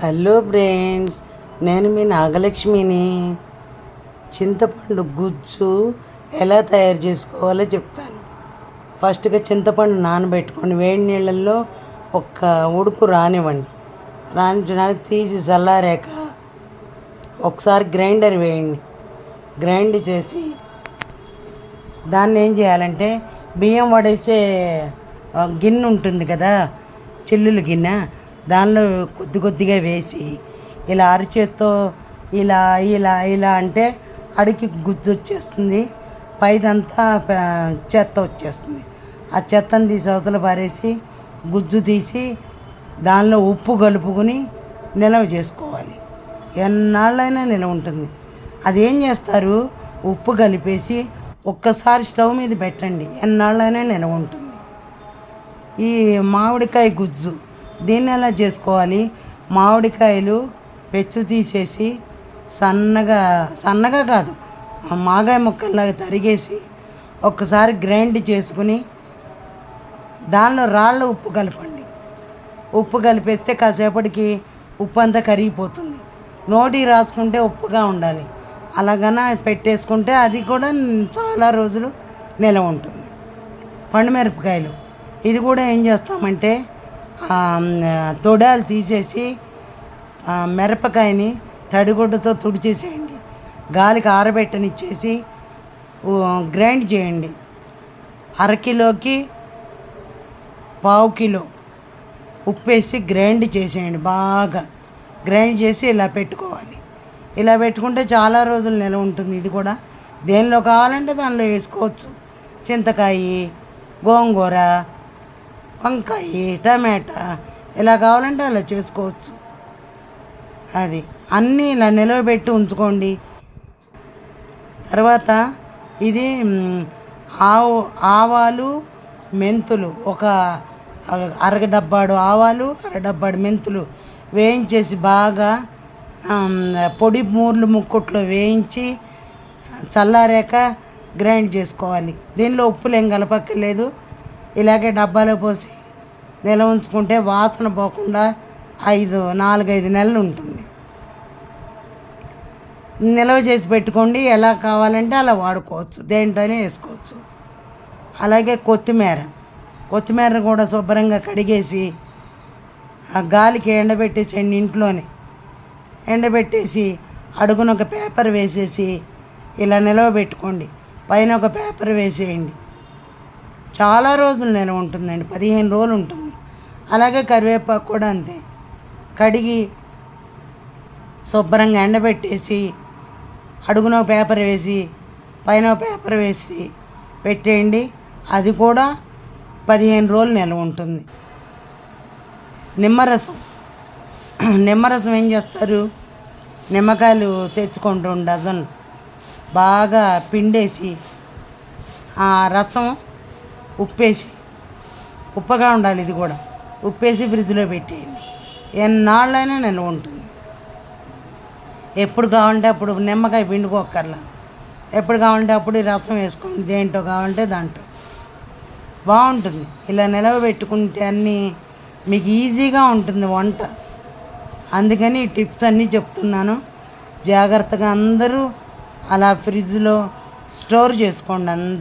Hello friends, నేను మీ నాగలక్ష్మిని. చింతపండు గుజ్జు ఎలా తయారు చేసుకోవాలో చెప్తాను. ఫస్ట్గా చింతపండు నానబెట్టుకొని వేడి నీళ్ళల్లో ఒక్క ఉడుకు రానివ్వండి. రానిచ్చినాక తీసి చల్లారాక ఒకసారి గ్రైండర్ వేయండి. గ్రైండ్ చేసి దాన్ని ఏం చేయాలంటే బియ్యం వడేసే గిన్నె ఉంటుంది కదా, చిల్లుల గిన్నె, దానిలో కొద్ది కొద్దిగా వేసి ఇలా అరిచేత్తో ఇలా ఇలా ఇలా అంటే అడికి గుజ్జు వచ్చేస్తుంది. పైదంతా చెత్త వచ్చేస్తుంది. ఆ చెత్తను తీసి అవతల పారేసి గుజ్జు తీసి దానిలో ఉప్పు కలుపుకొని నిల్వ చేసుకోవాలి. ఎన్నాళ్ళైనా నిల్వ ఉంటుంది. అదేం చేస్తారు, ఉప్పు కలిపేసి ఒక్కసారి స్టవ్ మీద పెట్టండి, ఎన్నాళ్ళైనా నిల్వ ఉంటుంది. ఈ మామిడికాయ గుజ్జు దీన్ని ఎలా చేసుకోవాలి, మామిడికాయలు పెచ్చు తీసేసి సన్నగా కాదు, మాగాయ ముక్కల్లాగా తరిగేసి ఒక్కసారి గ్రైండ్ చేసుకుని దానిలో రాళ్ళ ఉప్పు కలపండి. ఉప్పు కలిపేస్తే కాసేపటికి ఉప్పు అంతా కరిగిపోతుంది. నోటి రాసుకుంటే ఉప్పుగా ఉండాలి. అలాగన పెట్టేసుకుంటే అది కూడా చాలా రోజులు నిల్వ ఉంటుంది. పండుమిరపకాయలు ఇది కూడా ఏం చేస్తామంటే తొడాలు తీసేసి మిరపకాయని తడిగుడ్డతో తుడిచేసేయండి. గాలికి ఆరబెట్టనిచ్చేసి గ్రైండ్ చేయండి. అరకిలోకి పావు కిలో ఉప్పేసి గ్రైండ్ చేసేయండి. బాగా గ్రైండ్ చేసి ఇలా పెట్టుకోవాలి. ఇలా పెట్టుకుంటే చాలా రోజులు నిల్వ ఉంటుంది. ఇది కూడా దేనిలో కావాలంటే దానిలో వేసుకోవచ్చు. చింతకాయ, గోంగూర, వంకాయ, టమాటా ఎలా కావాలంటే అలా చేసుకోవచ్చు. అది అన్నీ ఇలా నిలవబెట్టి ఉంచుకోండి. తర్వాత ఇది ఆవాలు, మెంతులు, ఒక అరడబ్బాడు ఆవాలు, అరడబ్బాడు మెంతులు వేయించేసి బాగా పొడి మూర్లు ముక్కుట్లో వేయించి చల్లారాక గ్రైండ్ చేసుకోవాలి. దీనిలో ఉప్పులు ఏం కలపక్కర్లేదు. ఇలాగే డబ్బాలో పోసి నిల్వ ఉంచుకుంటే వాసన పోకుండా 4-5 నెలలు ఉంటుంది. నిల్వ చేసి పెట్టుకోండి. ఎలా కావాలంటే అలా వాడుకోవచ్చు, దేంట్లోనే వేసుకోవచ్చు. అలాగే కొత్తిమీర కూడా శుభ్రంగా కడిగేసి ఆ గాలికి ఎండబెట్టేసేయండి. ఇంట్లోనే ఎండబెట్టేసి అడుగున ఒక పేపర్ వేసేసి ఇలా నిల్వ పెట్టుకోండి. పైన ఒక పేపర్ వేసేయండి. చాలా రోజులు నిల్వ ఉంటుందండి, 15 రోజులు ఉంటుంది. అలాగే కరివేపాకు కూడా అంతే. కడిగి శుభ్రంగా ఎండబెట్టేసి అడుగున పేపర్ వేసి పైన పేపర్ వేసి పెట్టేయండి. అది కూడా 15 రోజులు నిల్వ ఉంటుంది. నిమ్మరసం ఏం చేస్తారు, నిమ్మకాయలు తెచ్చుకోండి 2 డజన్లు, బాగా పిండేసి ఆ రసం ఉప్పేసి, ఉప్పగా ఉండాలి ఇది కూడా, ఉప్పేసి ఫ్రిడ్జ్లో పెట్టేయండి. ఎన్నాళ్ళైనా నిల్వ ఉంటుంది. ఎప్పుడు కావాలంటే అప్పుడు నిమ్మకాయ పిండుకోకర్లా, ఎప్పుడు కావాలంటే అప్పుడు రసం వేసుకోండి. దేంట్లో కావాలంటే దాంట్లో బాగుంటుంది. ఇలా నిలవ పెట్టుకుంటే అన్నీ మీకు ఈజీగా ఉంటుంది వంట. అందుకని ఈ టిప్స్ అన్నీ చెప్తున్నాను. జాగ్రత్తగా అందరూ అలా ఫ్రిడ్జ్లో స్టోర్ చేసుకోండి అందరూ.